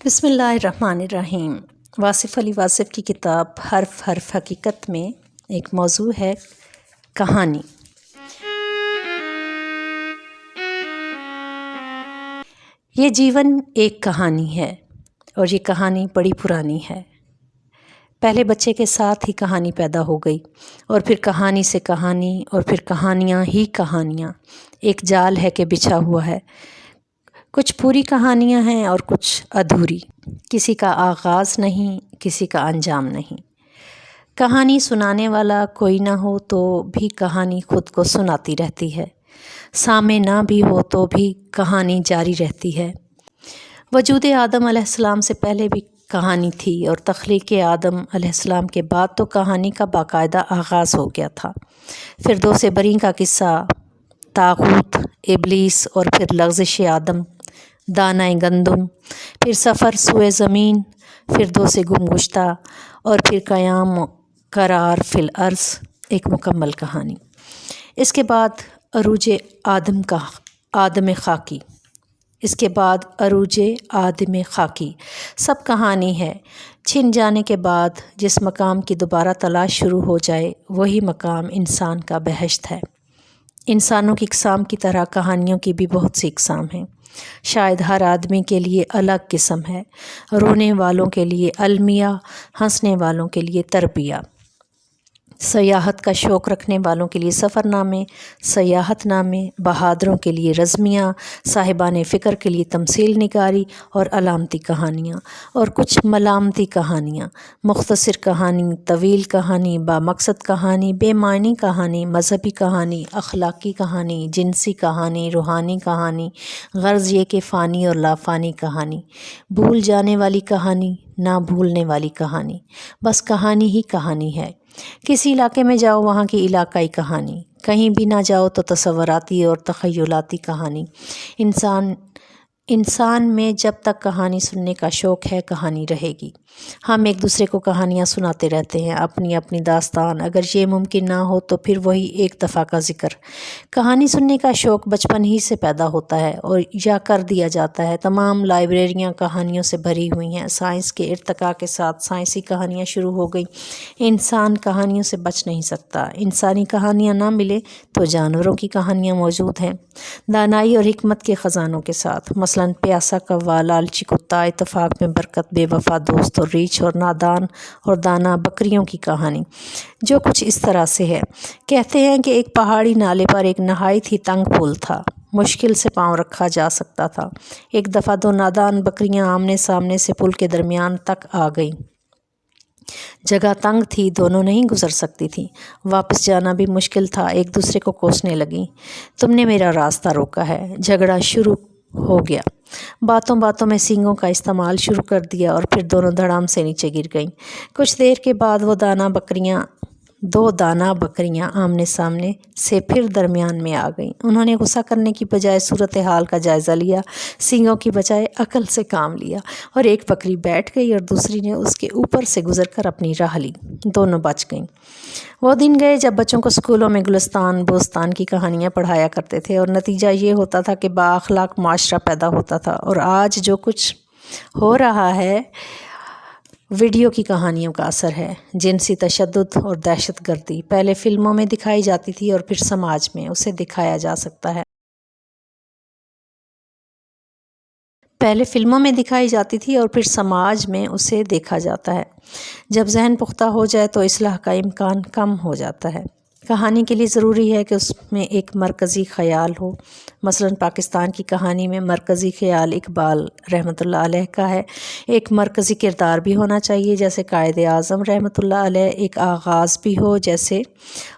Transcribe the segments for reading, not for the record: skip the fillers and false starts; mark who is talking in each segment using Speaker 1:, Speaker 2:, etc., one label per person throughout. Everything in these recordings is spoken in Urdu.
Speaker 1: بسم اللہ الرحمن الرحیم۔ واصف علی واصف کی کتاب حرف حرف حقیقت میں ایک موضوع ہے کہانی۔ یہ جیون ایک کہانی ہے اور یہ کہانی بڑی پرانی ہے۔ پہلے بچے کے ساتھ ہی کہانی پیدا ہو گئی اور پھر کہانی سے کہانی اور پھر کہانیاں ہی کہانیاں، ایک جال ہے کہ بچھا ہوا ہے۔ کچھ پوری کہانیاں ہیں اور کچھ ادھوری، کسی کا آغاز نہیں، کسی کا انجام نہیں۔ کہانی سنانے والا کوئی نہ ہو تو بھی کہانی خود کو سناتی رہتی ہے، سامع نہ بھی ہو تو بھی کہانی جاری رہتی ہے۔ وجود آدم علیہ السلام سے پہلے بھی کہانی تھی اور تخلیق آدم علیہ السلام کے بعد تو کہانی کا باقاعدہ آغاز ہو گیا تھا۔ فردوس بریں کا قصہ، طاغوت، ابلیس اور پھر لغزش آدم، دانہ گندم، پھر سفر سوئے زمین، فردوس گمگشتہ اور پھر قیام قرار فی الارض، ایک مکمل کہانی۔ اس کے بعد عروج آدم خاکی، آدم خاکی، سب کہانی ہے۔ چھن جانے کے بعد جس مقام کی دوبارہ تلاش شروع ہو جائے وہی مقام انسان کا بہشت ہے۔ انسانوں کی اقسام کی طرح کہانیوں کی بھی بہت سی اقسام ہیں۔ شاید ہر آدمی کے لیے الگ قسم ہے، رونے والوں کے لیے المیہ، ہنسنے والوں کے لیے تربیہ، سیاحت کا شوق رکھنے والوں کے لیے سفر نامے، سیاحت نامے، بہادروں کے لیے رزمیہ، صاحبان فکر کے لیے تمثیل نگاری اور علامتی کہانیاں، اور کچھ ملامتی کہانیاں، مختصر کہانی، طویل کہانی، بامقصد کہانی، بے معنی کہانی، مذہبی کہانی، اخلاقی کہانی، جنسی کہانی، روحانی کہانی، غرض یہ کہ فانی اور لا فانی کہانی، بھول جانے والی کہانی، نہ بھولنے والی کہانی، بس کہانی ہی کہانی ہے۔ کسی علاقے میں جاؤ وہاں کی علاقائی کہانی، کہیں بھی نہ جاؤ تو تصوراتی اور تخیلاتی کہانی۔ انسان میں جب تک کہانی سننے کا شوق ہے کہانی رہے گی۔ ہم ایک دوسرے کو کہانیاں سناتے رہتے ہیں، اپنی اپنی داستان، اگر یہ ممکن نہ ہو تو پھر وہی ایک دفعہ کا ذکر۔ کہانی سننے کا شوق بچپن ہی سے پیدا ہوتا ہے اور یا کر دیا جاتا ہے۔ تمام لائبریریاں کہانیوں سے بھری ہوئی ہیں۔ سائنس کے ارتقاء کے ساتھ سائنسی کہانیاں شروع ہو گئیں۔ انسان کہانیوں سے بچ نہیں سکتا۔ انسانی کہانیاں نہ ملے تو جانوروں کی کہانیاں موجود ہیں، دانائی اور حکمت کے خزانوں کے ساتھ، مثلاً پیاسا کوا، لالچی کتا، اتفاق میں برکت، بے وفا دوست اور ریچھ اور نادان اور دانا بکریوں کی کہانی، جو کچھ اس طرح سے ہے۔ کہتے ہیں کہ ایک پہاڑی نالے پر ایک نہایت ہی تنگ پل تھا، مشکل سے پاؤں رکھا جا سکتا تھا۔ ایک دفعہ دو نادان بکریاں آمنے سامنے سے پل کے درمیان تک آ گئیں۔ جگہ تنگ تھی، دونوں نہیں گزر سکتی تھیں، واپس جانا بھی مشکل تھا، ایک دوسرے کو کوسنے لگیں، تم نے میرا راستہ روکا ہے۔ جھگڑا شروع ہو گیا، باتوں باتوں میں سینگوں کا استعمال شروع کر دیا اور پھر دونوں دھڑام سے نیچے گر گئیں۔ کچھ دیر کے بعد دو دانا بکریاں آمنے سامنے سے پھر درمیان میں آ گئیں۔ انہوں نے غصہ کرنے کی بجائے صورتحال کا جائزہ لیا، سینگوں کی بجائے عقل سے کام لیا، اور ایک بکری بیٹھ گئی اور دوسری نے اس کے اوپر سے گزر کر اپنی راہ لی، دونوں بچ گئیں۔ وہ دن گئے جب بچوں کو اسکولوں میں گلستان بوستان کی کہانیاں پڑھایا کرتے تھے اور نتیجہ یہ ہوتا تھا کہ بااخلاق معاشرہ پیدا ہوتا تھا۔ اور آج جو کچھ ہو رہا ہے ویڈیو کی کہانیوں کا اثر ہے۔ جنسی تشدد اور دہشت گردی پہلے فلموں میں دکھائی جاتی تھی اور پھر سماج میں اسے دکھایا جا سکتا ہے۔ پہلے فلموں میں دکھائی جاتی تھی اور پھر سماج میں اسے دیکھا جاتا ہے۔ جب ذہن پختہ ہو جائے تو اصلاح کا امکان کم ہو جاتا ہے۔ کہانی کے لیے ضروری ہے کہ اس میں ایک مرکزی خیال ہو۔ مثلاً پاکستان کی کہانی میں مرکزی خیال اقبال رحمۃ اللہ علیہ کا ہے۔ ایک مرکزی کردار بھی ہونا چاہیے جیسے قائد اعظم رحمۃ اللہ علیہ، ایک آغاز بھی ہو جیسے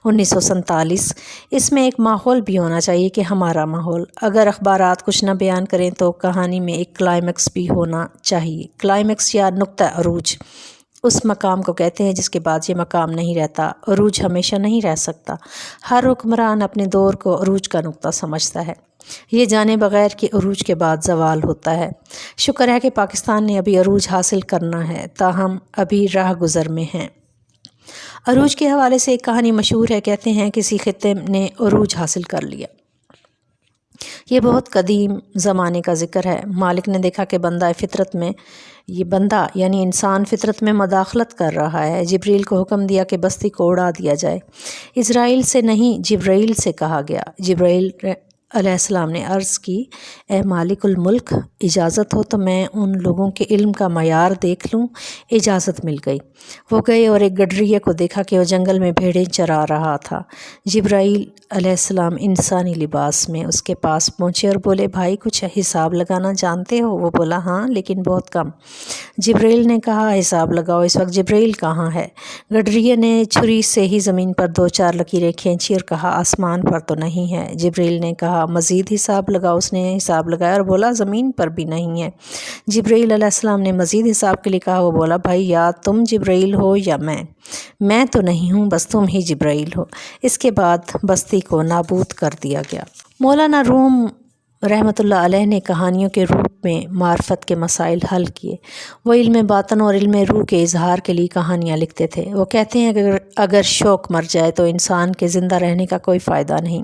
Speaker 1: 1947۔ اس میں ایک ماحول بھی ہونا چاہیے کہ ہمارا ماحول۔ اگر اخبارات کچھ نہ بیان کریں تو کہانی میں ایک کلائمیکس بھی ہونا چاہیے۔ کلائمیکس یا نقطہ عروج اس مقام کو کہتے ہیں جس کے بعد یہ مقام نہیں رہتا۔ عروج ہمیشہ نہیں رہ سکتا۔ ہر حکمران اپنے دور کو عروج کا نقطہ سمجھتا ہے، یہ جانے بغیر کہ عروج کے بعد زوال ہوتا ہے۔ شکر ہے کہ پاکستان نے ابھی عروج حاصل کرنا ہے، تاہم ابھی راہ گزر میں ہیں۔ عروج کے حوالے سے ایک کہانی مشہور ہے۔ کہتے ہیں کسی خطے نے عروج حاصل کر لیا، یہ بہت قدیم زمانے کا ذکر ہے۔ مالک نے دیکھا کہ بندہ یعنی انسان فطرت میں مداخلت کر رہا ہے۔ جبریل کو حکم دیا کہ بستی کو اڑا دیا جائے۔ اسرائیل سے نہیں، جبرائیل سے کہا گیا۔ جبرائیل علیہ السلام نے عرض کی، اے مالک الملک، اجازت ہو تو میں ان لوگوں کے علم کا معیار دیکھ لوں۔ اجازت مل گئی۔ وہ گئے اور ایک گڈریے کو دیکھا کہ وہ جنگل میں بھیڑیں چرا رہا تھا۔ جبرائیل علیہ السلام انسانی لباس میں اس کے پاس پہنچے اور بولے، بھائی کچھ حساب لگانا جانتے ہو؟ وہ بولا، ہاں لیکن بہت کم۔ جبرائیل نے کہا، حساب لگاؤ۔ اس وقت جبرائیل کہاں ہے؟ گڈریے نے چھری سے ہی زمین پر 2-4 لکیریں کھینچی اور کہا، آسمان پر تو نہیں ہے۔ جبرائیل نے کہا، مزید حساب لگاؤ۔ اس نے حساب لگایا اور بولا، زمین پر بھی نہیں ہے۔ جبرائیل علیہ السلام نے مزید حساب کے لیے کہا۔ وہ بولا، بھائی یا تم جبرائیل ہو یا میں تو نہیں ہوں، بس تم ہی جبرائیل ہو۔ اس کے بعد بستی کو نابود کر دیا گیا۔ مولانا روم رحمۃ اللہ علیہ نے کہانیوں کے روپ میں معرفت کے مسائل حل کیے۔ وہ علم باطن اور علم روح کے اظہار کے لیے کہانیاں لکھتے تھے۔ وہ کہتے ہیں کہ اگر شوق مر جائے تو انسان کے زندہ رہنے کا کوئی فائدہ نہیں۔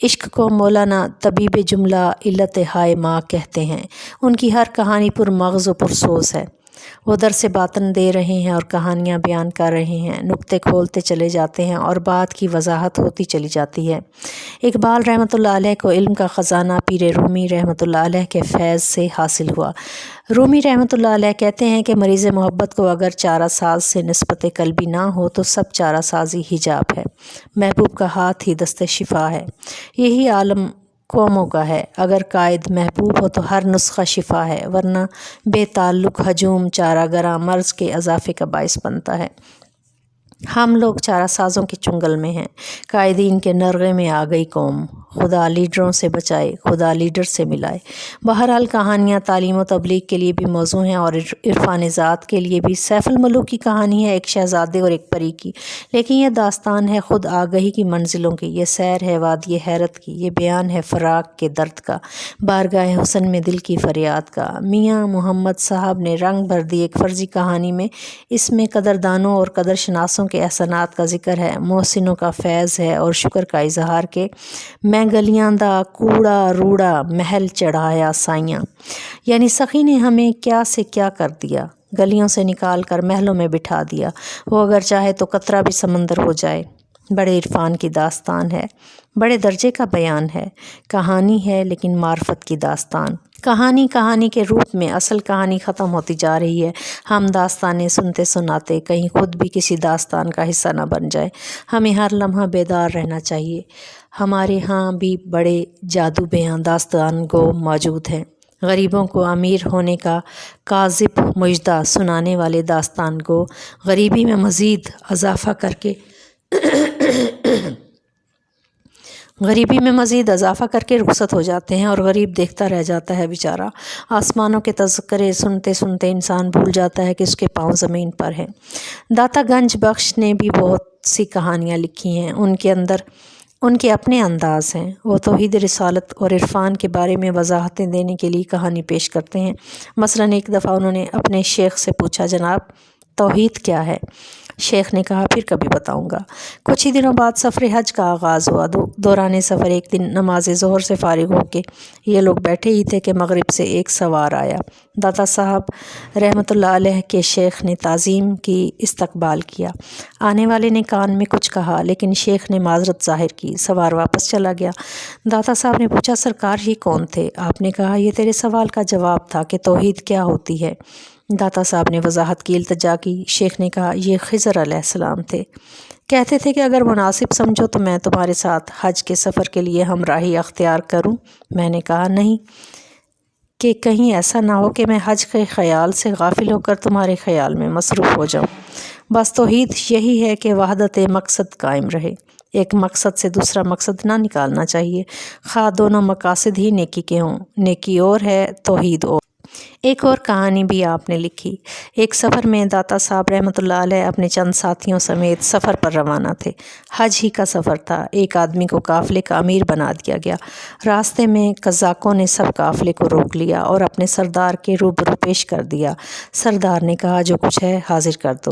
Speaker 1: عشق کو مولانا طبیب جملہ علت ہائے ماں کہتے ہیں۔ ان کی ہر کہانی پر مغز و پرسوز ہے۔ وہ درس باطن دے رہے ہیں اور کہانیاں بیان کر رہے ہیں، نکتے کھولتے چلے جاتے ہیں اور بات کی وضاحت ہوتی چلی جاتی ہے۔ اقبال رحمۃ اللہ علیہ کو علم کا خزانہ پیر رومی رحمۃ اللہ علیہ کے فیض سے حاصل ہوا۔ رومی رحمۃ اللہ علیہ کہتے ہیں کہ مریض محبت کو اگر چارہ ساز سے نسبت قلبی نہ ہو تو سب چارہ سازی حجاب ہے۔ محبوب کا ہاتھ ہی دست شفا ہے۔ یہی عالم قوموں کا ہے۔ اگر قائد محبوب ہو تو ہر نسخہ شفا ہے، ورنہ بے تعلق ہجوم چارہ گراں مرض کے اضافے کا باعث بنتا ہے۔ ہم لوگ چارہ سازوں کے چنگل میں ہیں۔ قائدین کے نرغے میں آ گئی قوم۔ خدا لیڈروں سے بچائے، خدا لیڈر سے ملائے۔ بہرحال کہانیاں تعلیم و تبلیغ کے لیے بھی موزوں ہیں اور عرفان ذات کے لیے بھی۔ سیف الملوک کی کہانی ہے ایک شہزادے اور ایک پری کی، لیکن یہ داستان ہے خود آگہی کی منزلوں کی، یہ سیر ہے وادی حیرت کی، یہ بیان ہے فراق کے درد کا، بارگاہ حسن میں دل کی فریاد کا۔ میاں محمد صاحب نے رنگ بھر دی ایک فرضی کہانی میں۔ اس میں قدردانوں اور قدر شناسوں کے احسانات کا ذکر ہے، محسنوں کا فیض ہے اور شکر کا اظہار کہ میں گلیاں دا کوڑا روڑا محل چڑھایا سائیاں، یعنی سخی نے ہمیں کیا سے کیا کر دیا، گلیوں سے نکال کر محلوں میں بٹھا دیا۔ وہ اگر چاہے تو قطرہ بھی سمندر ہو جائے۔ بڑے عرفان کی داستان ہے، بڑے درجے کا بیان ہے، کہانی ہے لیکن معرفت کی داستان۔ کہانی کے روپ میں اصل کہانی ختم ہوتی جا رہی ہے۔ ہم داستانیں سنتے سناتے کہیں خود بھی کسی داستان کا حصہ نہ بن جائے۔ ہمیں ہر لمحہ بیدار رہنا چاہیے۔ ہمارے ہاں بھی بڑے جادو بیاں داستان گو موجود ہیں۔ غریبوں کو امیر ہونے کا کاذب مژدہ سنانے والے داستان گو غریبی میں مزید اضافہ کر کے رخصت ہو جاتے ہیں اور غریب دیکھتا رہ جاتا ہے بیچارہ۔ آسمانوں کے تذکرے سنتے سنتے انسان بھول جاتا ہے کہ اس کے پاؤں زمین پر ہیں۔ داتا گنج بخش نے بھی بہت سی کہانیاں لکھی ہیں۔ ان کے اپنے انداز ہیں۔ وہ توحید رسالت اور عرفان کے بارے میں وضاحتیں دینے کے لیے کہانی پیش کرتے ہیں۔ مثلاً ایک دفعہ انہوں نے اپنے شیخ سے پوچھا، جناب توحید کیا ہے؟ شیخ نے کہا، پھر کبھی بتاؤں گا۔ کچھ ہی دنوں بعد سفر حج کا آغاز ہوا۔ دوران سفر ایک دن نماز ظہر سے فارغ ہو کے یہ لوگ بیٹھے ہی تھے کہ مغرب سے ایک سوار آیا۔ داتا صاحب رحمۃ اللہ علیہ کے شیخ نے تعظیم کی، استقبال کیا۔ آنے والے نے کان میں کچھ کہا لیکن شیخ نے معذرت ظاہر کی، سوار واپس چلا گیا۔ داتا صاحب نے پوچھا، سرکار یہ کون تھے؟ آپ نے کہا، یہ تیرے سوال کا جواب تھا کہ توحید کیا ہوتی ہے۔ داتا صاحب نے وضاحت کی، التجا کی۔ شیخ نے کہا، یہ خضر علیہ السلام تھے، کہتے تھے کہ اگر مناسب سمجھو تو میں تمہارے ساتھ حج کے سفر کے لیے ہمراہی اختیار کروں۔ میں نے کہا، نہیں، کہ کہیں ایسا نہ ہو کہ میں حج کے خیال سے غافل ہو کر تمہارے خیال میں مصروف ہو جاؤں۔ بس توحید یہی ہے کہ وحدت مقصد قائم رہے، ایک مقصد سے دوسرا مقصد نہ نکالنا چاہیے، خواہ دونوں مقاصد ہی نیکی کے ہوں۔ نیکی اور ہے، توحید اور۔ ایک اور کہانی بھی آپ نے لکھی۔ ایک سفر میں داتا صاحب رحمۃ اللہ علیہ اپنے چند ساتھیوں سمیت سفر پر روانہ تھے۔ حج ہی کا سفر تھا۔ ایک آدمی کو قافلے کا امیر بنا دیا گیا۔ راستے میں قزاقوں نے سب قافلے کو روک لیا اور اپنے سردار کے روبرو پیش کر دیا۔ سردار نے کہا، جو کچھ ہے حاضر کر دو۔